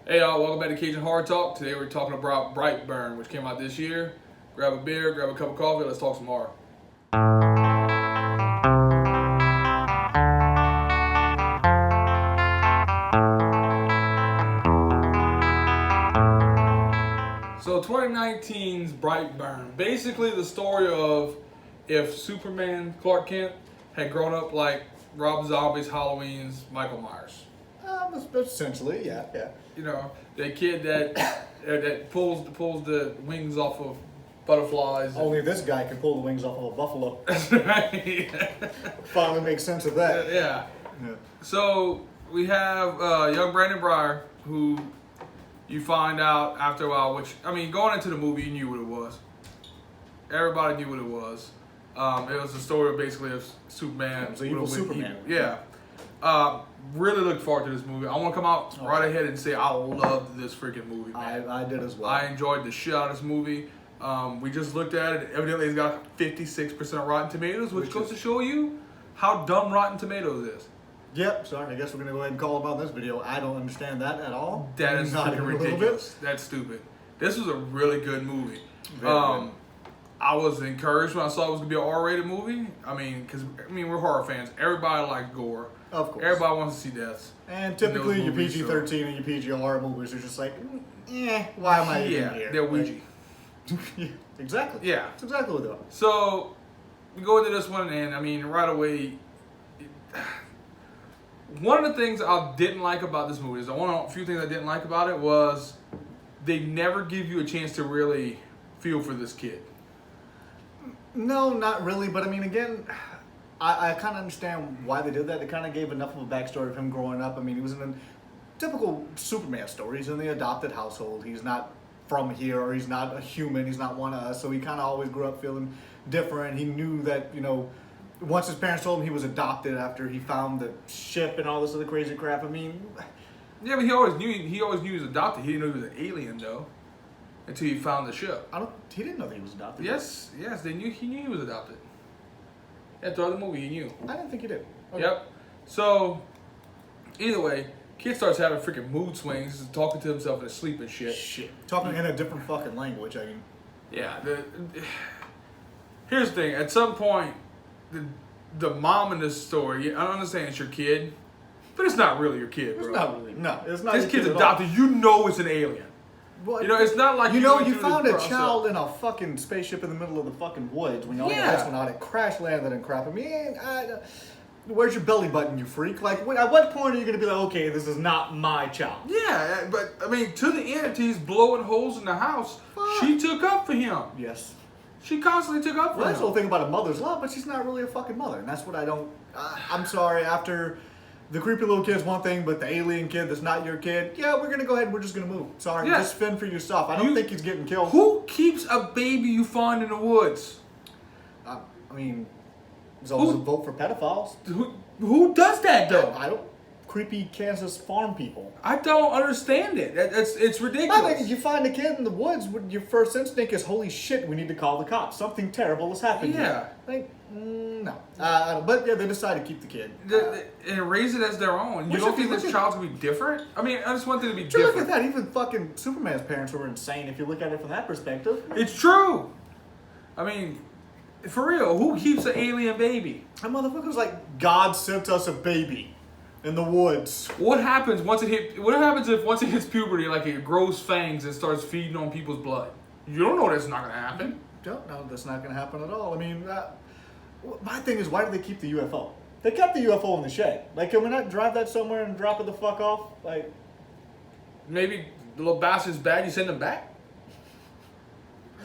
Hey y'all, welcome back to Cajun Hard Talk. Today we're talking about Brightburn, which came out this year. Grab a beer, grab a cup of coffee, let's talk some horror. So 2019's Brightburn. Basically the story of if Superman, Clark Kent, had grown up like Rob Zombie's Halloween's Michael Myers. Essentially, yeah. You know, the kid that pulls the wings off of butterflies. Only this guy can pull the wings off of a buffalo. That's right. Finally makes sense of that. Yeah. So we have young Brandon Breyer, who you find out after a while, which, I mean, going into the movie, you knew what it was. Everybody knew what it was. It was the story basically of Superman. It was evil Superman. Yeah. Really look forward to this movie. I want to come out right ahead and say I loved this freaking movie, man. I did as well. I enjoyed the shit out of this movie. We just looked at it. Evidently, it's got 56% Rotten Tomatoes, which goes to show you how dumb Rotten Tomatoes is. Yep, sorry, I guess we're going to go ahead and call about this video. I don't understand that at all. That is not freaking ridiculous. That's stupid. This was a really good movie. Very good. I was encouraged when I saw it was going to be an R-rated movie. I mean, because, we're horror fans. Everybody likes gore. Of course. Everybody wants to see deaths. And typically your PG-13 and your PG horror movies are just like, why am I even here? They're Ouija. Yeah, exactly. Yeah. That's exactly what they are. So, we go into this one, and, right away, one of the things I didn't like about this movie is a few things I didn't like about it was they never give you a chance to really feel for this kid. No, not really. But I mean, again, I kind of understand why they did that. They kind of gave enough of a backstory of him growing up. I mean, he was in a typical Superman story. He's in the adopted household. He's not from here, or he's not a human. He's not one of us. So he kind of always grew up feeling different. He knew that, once his parents told him he was adopted after he found the ship and all this other crazy crap. I mean, yeah, but he always knew he was adopted. He didn't know he was an alien though, until he found the ship. He didn't know that he was adopted. Yes, he knew he was adopted. Yeah, throughout the movie, he knew. I didn't think he did. Okay. Yep. So, either way, kid starts having freaking mood swings, talking to himself in his sleep and shit. Talking in a different fucking language. I mean. Yeah. Here's the thing. At some point, the mom in this story, I understand it's your kid, but it's not really your kid, bro. It's not really. No, it's not. This kid's adopted. You know it's an alien. Well, it's not like you found a child in a fucking spaceship in the middle of the fucking woods when all your lights went out. It crash landed and crap. I mean, where's your belly button, you freak? Like, at what point are you gonna be like, okay, this is not my child? Yeah, but I mean, to the entities blowing holes in the house, she took up for him. Yes. She constantly took up for him. That's the whole thing about a mother's love, but she's not really a fucking mother, and that's what I don't. I'm sorry. After the creepy little kid's one thing, but the alien kid that's not your kid, yeah, we're gonna go ahead and we're just gonna move. Sorry, just fend for yourself. I don't think he's getting killed. Who keeps a baby you find in the woods? I mean, there's always a vote for pedophiles. Who does that though? I don't. Creepy Kansas farm people. I don't understand it. It's ridiculous. I think if you find a kid in the woods, your first instinct is, holy shit, we need to call the cops. Something terrible has happened here. Like, no. But yeah, they decided to keep the kid. And raise it as their own. You don't think this child's going to be different? I mean, I just want them to be different. Look at that. Even fucking Superman's parents were insane if you look at it from that perspective. It's true. I mean, for real, who keeps an alien baby? That motherfucker's like, God sent us a baby. In the woods. What happens if once it hits puberty, like it grows fangs and starts feeding on people's blood? You don't know that's not going to happen. You don't know that's not going to happen at all. I mean, my thing is, why do they keep the UFO? They kept the UFO in the shed. Like, can we not drive that somewhere and drop it the fuck off? Like, maybe the little bastard's bad. You send him back.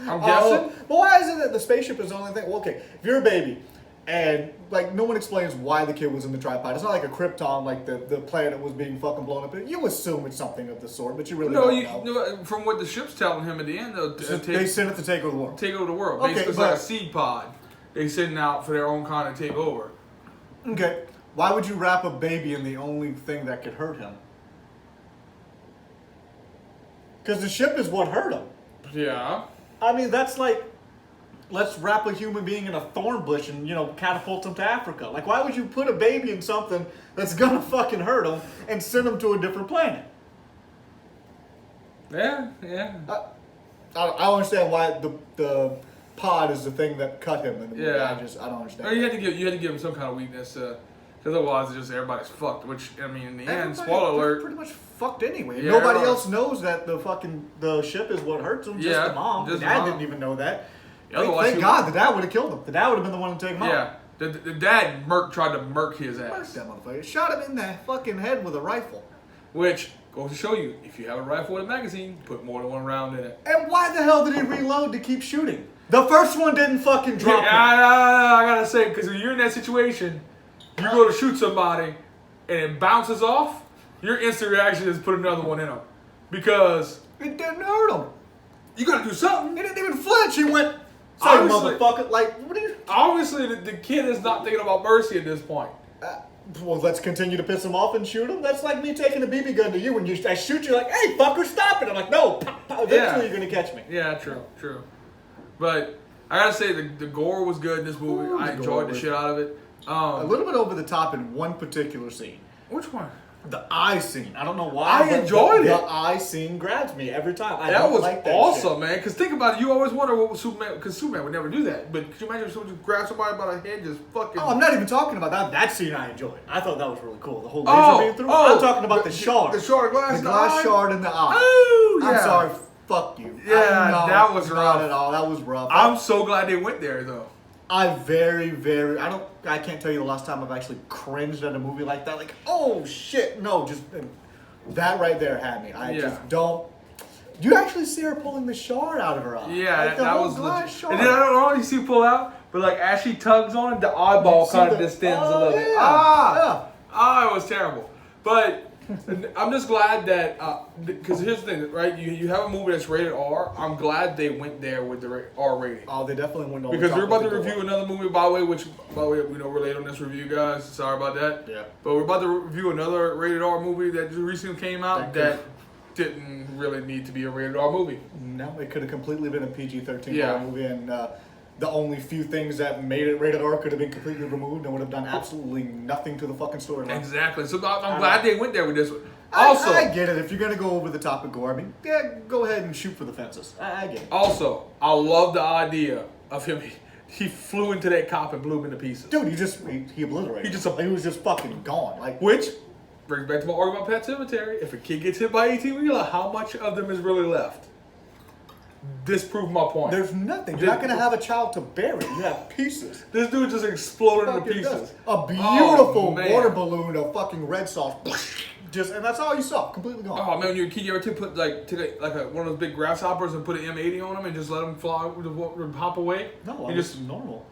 I'm guessing. But why is it that the spaceship is the only thing? Well, okay, if you're a baby. And, like, no one explains why the kid was in the tripod. It's not like a Krypton, like the planet was being fucking blown up. You assume it's something of the sort, but you really don't know. From what the ship's telling him at the end, they sent it to take over the world. Take over the world. Okay, basically, it's like a seed pod. They send out for their own kind to take over. Okay. Why would you wrap a baby in the only thing that could hurt him? Because the ship is what hurt him. Yeah. I mean, that's like... Let's wrap a human being in a thorn bush and, catapult him to Africa. Like, why would you put a baby in something that's gonna fucking hurt him and send him to a different planet? Yeah, yeah. I don't understand why the pod is the thing that cut him in the movie. Yeah. I don't understand. Or you had to give him some kind of weakness, because otherwise it's just everybody's fucked. Which I mean, in the end, spoiler alert. Pretty much fucked anyway. Yeah, Nobody else knows that the ship is what hurts him. Just Yeah, the mom. just The the dad mom. didn't even know that. Otherwise, Thank God the dad would have killed him. The dad would have been the one to take him out. Yeah, the dad tried to murk his Murked ass. that motherfucker. Shot him in the fucking head with a rifle. Which goes to show you, if you have a rifle with a magazine, put more than one round in it. And why the hell did he reload to keep shooting? The first one didn't fucking drop him. I gotta say, because when you're in that situation, you go to shoot somebody and it bounces off, your instant reaction is put another one in him. Because It didn't hurt him. you gotta do something. He didn't even flinch. He went, sorry, Obviously- motherfucker. Like, what are you... Obviously, the kid is not thinking about mercy at this point. Well, let's continue to piss him off and shoot him. That's like me taking a BB gun to you. When I shoot you, like, hey, fucker, stop it. I'm like, no, pop, pop. Eventually you're going to catch me. Yeah, true. But I gotta say, the gore was good in this movie. Ooh, I the enjoyed gore the was- shit out of it. A little bit over the top in one particular scene. Which one? The eye scene. I don't know why. I but enjoyed the it. The eye scene grabs me every time. I That don't was like that awesome, shit. man. Because think about it, you always wonder what Superman, because Superman would never do that. But could you imagine if someone just grabbed somebody by the head and just fucking... Oh, I'm not even talking about that. That scene I enjoyed. I thought that was really cool. The whole laser being through. I'm talking about the shard. The shard of glass The in the glass eye? shard in the eye. Oh, yeah. I'm sorry. Fuck you. Yeah, that was not rough. at all. That was rough. I'm so glad they went there, though. I can't tell you the last time I've actually cringed at a movie like that. Like, oh shit, no, just that right there had me. I just don't. You actually see her pulling the shard out of her eye. Yeah, like the that whole was glass legit. shard. And then I don't know if you see pull out, but like as she tugs on it, the eyeball You see kind of the- distends a oh, little bit. yeah. It was terrible. But I'm just glad that, because here's the thing, right? You have a movie that's rated R. I'm glad they went there with the R rating. Oh, they definitely went over. Because top we're about with to the review gore. another movie, by the way, we know we're late on this review, guys. Sorry about that. Yeah. But we're about to review another rated R movie that just recently came out That that didn't really need to be a rated R movie. No, it could have completely been a PG-13 Yeah. movie, and the only few things that made it rated R could have been completely removed and would have done absolutely nothing to the fucking storyline. Exactly. So I'm glad they went there with this one. Also, I get it. If you're gonna go over the top of gore, I mean, yeah, go ahead and shoot for the fences. I get it. Also, I love the idea of him. He flew into that cop and blew him into pieces. Dude, he obliterated. He was just fucking gone. Like, Which brings back to my argument about Pet Cemetery. If a kid gets hit by 18-wheeler, how much of them is really left? This proved my point. there's nothing. You're not gonna have a child to bury. You have pieces. This dude just exploded into Fucking pieces. dust. A beautiful man. water balloon of fucking red sauce. And that's all you saw. Completely gone. Oh man, when you're a kid, you ever take one of those big grasshoppers and put an M80 on them and just let them fly, hop away? No, It it's just normal.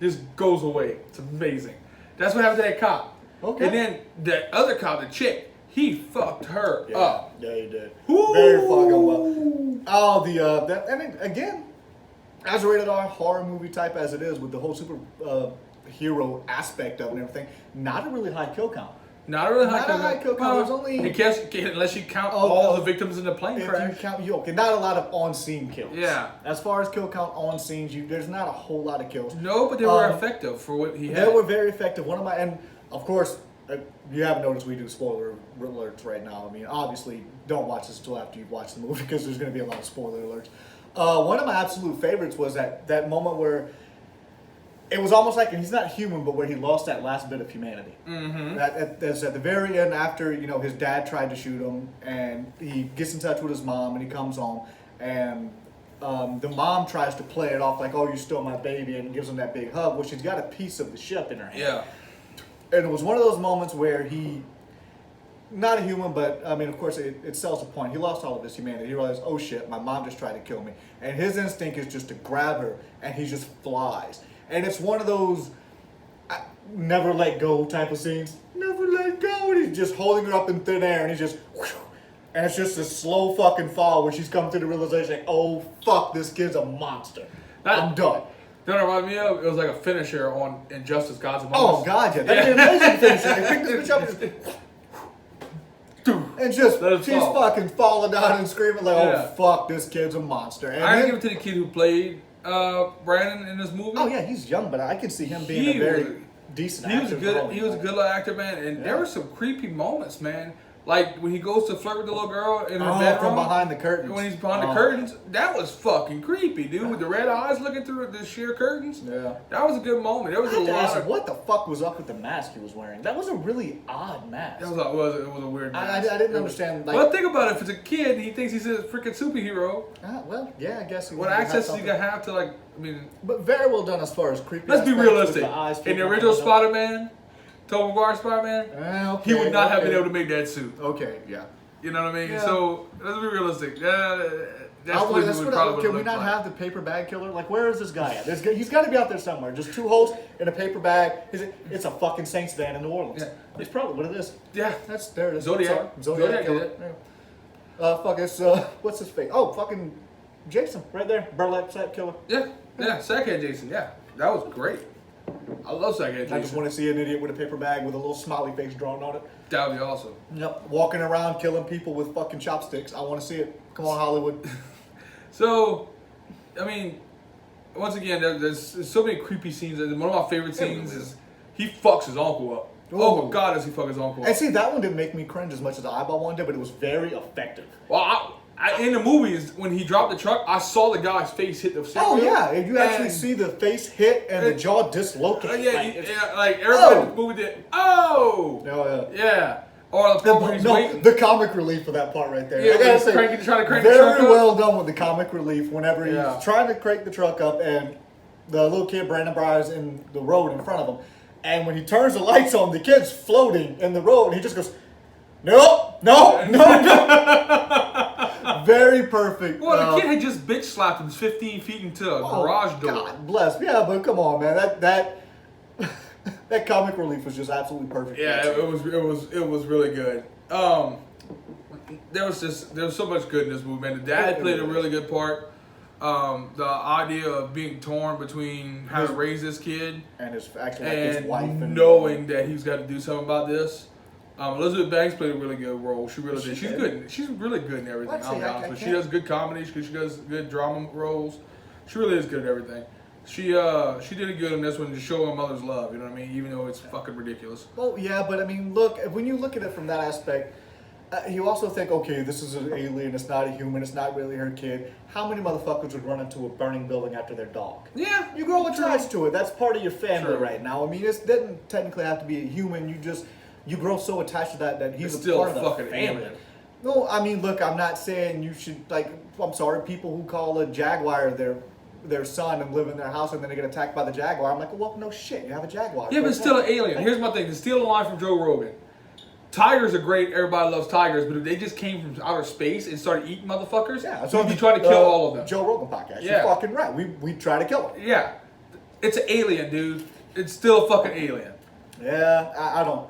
just goes away. It's amazing. That's what happened to that cop. Okay. And then the other cop, the chick, he fucked her up. Yeah, you did. Ooh. Very fucking well. Oh, again, as a rated R horror movie type as it is, with the whole super hero aspect of it and everything, not a really high kill count. Not a really high Not kill a high kill count. There's only- unless you count Oh, all oh, the victims in the plane If crash. you count, okay, not a lot of on-scene kills. Yeah. As far as kill count on scenes, there's not a whole lot of kills. No, but they were Um, effective for what he had. They were very effective. And of course, you haven't noticed we do spoiler alerts right now. I mean, obviously, don't watch this until after you've watched the movie because there's going to be a lot of spoiler alerts. One of my absolute favorites was that moment where it was almost like he's not human, but where he lost that last bit of humanity. Mm-hmm. That's at the very end, after his dad tried to shoot him, and he gets in touch with his mom, and he comes home, and the mom tries to play it off like, "Oh, you stole my baby," and gives him that big hug. Well, she's got a piece of the ship in her hand. Yeah. And it was one of those moments where he, not a human, but I mean, of course, it sells a point. He lost all of his humanity. He realized, oh shit, my mom just tried to kill me. And his instinct is just to grab her, and he just flies. And it's one of those never let go type of scenes. Never let go. And he's just holding her up in thin air, and he's just, whoosh, and it's just a slow fucking fall where she's come to the realization, like, oh fuck, this kid's a monster. I'm done. Don't remind me of, it was like a finisher on Injustice Gods Among Oh Us. god, yeah, that'd be an amazing finisher. They pick this bitch up and and just Let it she's fall. fucking falling down and screaming like, Yeah. "Oh fuck, this kid's a monster!" And I then, give it to the kid who played Brandon in this movie. oh yeah, he's young, but I could see him being He a very was- decent He was actor. a good. He was a good little actor, man. And there Yeah. were some creepy moments, man. Like when he goes to flirt with the little girl in her Oh, bedroom. from behind the curtains. When he's behind the curtains, that was fucking creepy, dude. With the red eyes looking through the sheer curtains. Yeah. That was a good moment. There was a lot of. What the fuck was up with the mask he was wearing? That was a really odd mask. It was a weird mask. I didn't understand. Like, well, think about it. If it's a kid and he thinks he's a freaking superhero, well, yeah, I guess. what access is he gonna have to, like? I mean, but very well done as far as creepy. let's be aspects with realistic. the eyes In the flipping original up and Spider-Man, Tobey Maguire Spider-Man, okay, he would not have been able to make that suit. Okay, yeah. You know what I mean? Yeah. So let's be realistic. That's Can what we not have the paper bag killer? Like, where is this guy at? He's got to be out there somewhere. Just two holes in a paper bag. It's a fucking Saints van in New Orleans. Yeah. It's probably what it is. Yeah. There it is. Zodiac. Zodiac killer. did it. Yeah. Fuck, it's, what's his face? Oh, fucking Jason, right there. Burlap sack killer. Yeah. Sackhead Jason. Yeah, that was great. I love Sackhead Jason. I just want to see an idiot with a paper bag with a little smiley face drawn on it. That would be awesome. Yep, walking around killing people with fucking chopsticks. I want to see it. Come on, Hollywood. So, I mean, once again, there's so many creepy scenes. One of my favorite scenes is he fucks his uncle up. Oh my God, does he fuck his uncle up? And see, that one didn't make me cringe as much as the eyeball one did, but it was very effective. Well, in the movies, when he dropped the truck, I saw the guy's face hit the steering Oh wheel. yeah, and you actually see the face hit and the jaw dislocate. Like everybody in the movie did. Oh! Oh yeah. Yeah. Or the part where he's waiting. The comic relief for that part right there. Yeah, I gotta he's say, trying to crank the truck very up. well done with the comic relief whenever he's Yeah. trying to crank the truck up and the little kid Brandon Breyer's in the road in front of him. And when he turns the lights on, the kid's floating in the road and he just goes, no. Very perfect. Well, the kid had just bitch slapped him 15 feet into a garage door. God bless. Yeah, but come on, man. That comic relief was just absolutely perfect. Yeah, it was really good. There was so much good in this movie, man. The dad played a really good part. The idea of being torn between how to raise this kid and his wife and knowing that he's got to do something about this. Elizabeth Banks played a really good role. She really did. She's good. She's really good in everything. I'll be honest with you. She does good comedy. She does good drama roles. She really is good at everything. She did good in this one to show her mother's love. You know what I mean? Even though it's fucking ridiculous. Well, yeah, but I mean, look, when you look at it from that aspect, you also think, okay, this is an alien. It's not a human. It's not really her kid. How many motherfuckers would run into a burning building after their dog? Yeah, you grow attached to it. That's part of your family True. right now. I mean, it doesn't technically have to be a human. You grow so attached to that he's It's still part of fucking the family. alien. No, I mean, look, I'm not saying you should, like, I'm sorry, people who call a jaguar their son and live in their house and then they get attacked by the jaguar. I'm like, well, no shit, you have a jaguar. Yeah, but it's still an alien. Here's my thing. To steal a line from Joe Rogan. Tigers are great. Everybody loves tigers. But if they just came from outer space and started eating motherfuckers, so we'd be trying to kill all of them. Joe Rogan podcast. Yeah. You're fucking right. We try to kill them. Yeah. It's an alien, dude. It's still a fucking alien. Yeah,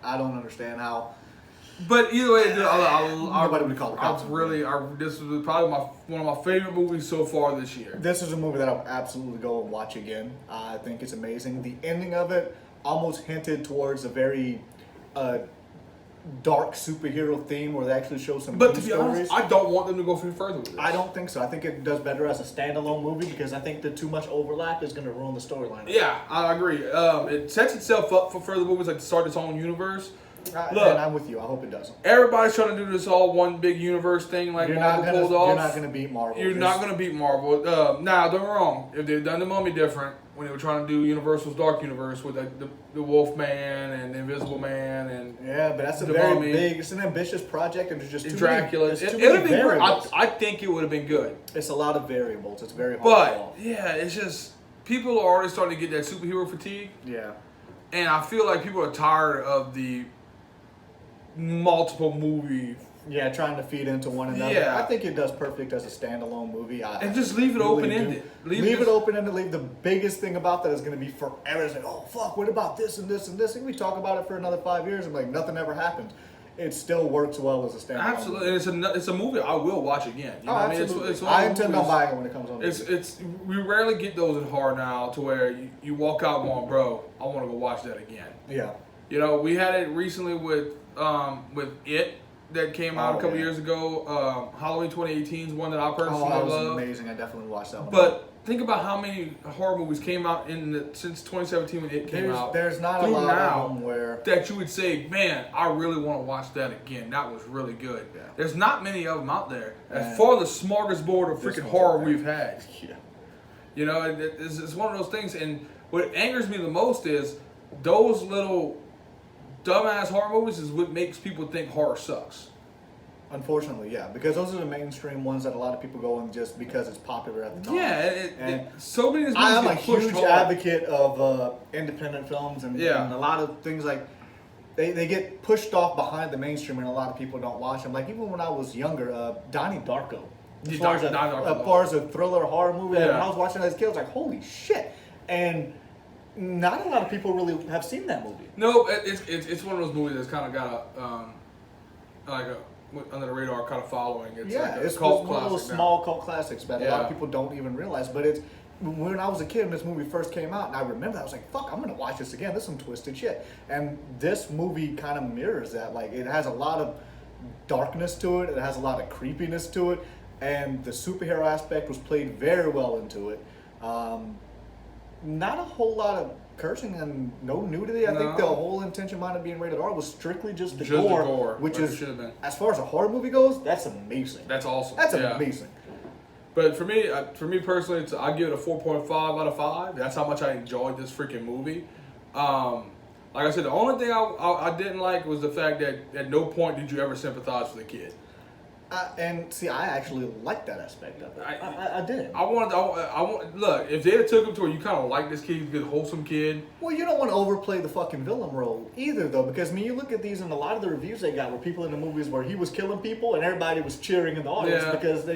I don't understand how. But either way, dude, Nobody would call it this was probably one of my favorite movies so far this year. This is a movie that I'll absolutely go and watch again. I think it's amazing. The ending of it almost hinted towards a very dark superhero theme where they actually show some But good to be stories. honest, I don't want them to go further with this. I don't think so. I think it does better as a standalone movie because I think that too much overlap is going to ruin the storyline. Yeah, I agree. It sets itself up for further movies, like to start its own universe. Look, and I'm with you. I hope it doesn't. Everybody's trying to do this all one big universe thing, like Marvel pulled off. You're not going to beat Marvel. You're not going to beat Marvel. Now, don't get me wrong. If they'd done the Mummy different, when they were trying to do Universal's Dark Universe with the Wolf Man and the Invisible Man and but that's a the very Mummy, big. It's an ambitious project, and there's just too Dracula. Many, It would have been great. I think it would have been good. It's a lot of variables. It's very hard. But yeah, it's just people are already starting to get that superhero fatigue. Yeah. And I feel like people are tired of the multiple movie. Yeah, trying to feed into one another. Yeah. I think it does perfect as a standalone movie. And just leave it really open-ended. Leave it open-ended. Leave the biggest thing about that is going to be forever. It's like, oh, fuck, what about this and this and this? And we talk about it for another 5 years and like nothing ever happened. It still works well as a standalone Absolutely. movie. And it's a movie I will watch again. You know what I mean? Absolutely. I intend on buying it when it comes on. We rarely get those in horror now to where you walk out going, bro, I want to go watch that again. Yeah. You know, we had it recently with It, that came out a couple yeah. years ago. Halloween 2018 is one that I personally Oh, that was love. amazing. I definitely watched that one. But think about how many horror movies came out since 2017 when it came out. There's not a through lot now of them where that you would say, man, I really want to watch that again. That was really good. Yeah. There's not many of them out there. As And far as the smorgasbord of this freaking one's horror okay. we've had. Yeah. You know, it's one of those things. And what angers me the most is those little dumbass horror movies is what makes people think horror sucks. Unfortunately, yeah, because those are the mainstream ones that a lot of people go in just because it's popular at the time. Yeah, so many of these movies I am a get pushed huge hard. advocate of independent films and a lot of things like they get pushed off behind the mainstream and a lot of people don't watch them. Like even when I was younger, Donnie Darko. As far as a thriller horror movie, when I was watching it as a kid, I was like, holy shit. And not a lot of people really have seen that movie. No, it's one of those movies that's kind of got a under the radar kind of following. It's like it's cult one of those classic small cult classics that a lot Yeah. of people don't even realize. But it's when I was a kid and this movie first came out, and I remember I was like, "Fuck, I'm gonna watch this again. This is some twisted shit." And this movie kind of mirrors that. Like it has a lot of darkness to it. It has a lot of creepiness to it, and the superhero aspect was played very well into it. Not a whole lot of cursing and no nudity. I think the whole intention behind it being rated R was strictly just the gore, which like is, should have been. as far as a horror movie goes, that's amazing. That's awesome. That's amazing. But for me personally, I give it a 4.5 out of 5. That's how much I enjoyed this freaking movie. Like I said, the only thing I didn't like was the fact that at no point did you ever sympathize for the kid. And see, I actually like that aspect of it. I did. I want. Look, if they had took him to where you kind of like this kid, he's a good, wholesome kid. Well, you don't want to overplay the fucking villain role either, though, because I mean, you look at these and a lot of the reviews they got were people in the movies where he was killing people and everybody was cheering in the audience because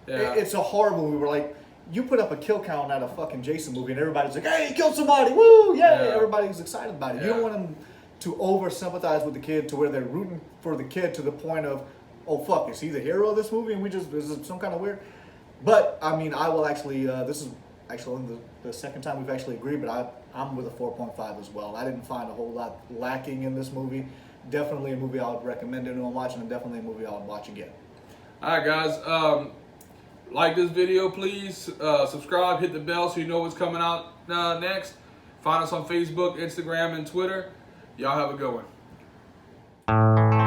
it's a horror movie where like you put up a kill count at a fucking Jason movie and everybody's like, "Hey, he killed somebody! Woo! Yeah!" Everybody's excited about it. You don't want them to over sympathize with the kid to where they're rooting for the kid to the point of, oh fuck, is he the hero of this movie? And this is some kind of weird. But I mean, I will actually. This is actually the second time we've actually agreed, but I'm with a 4.5 as well. I didn't find a whole lot lacking in this movie. Definitely a movie I would recommend anyone watching, and definitely a movie I would watch again. All right, guys. Like this video, please. Subscribe, hit the bell so you know what's coming out next. Find us on Facebook, Instagram, and Twitter. Y'all have a good one.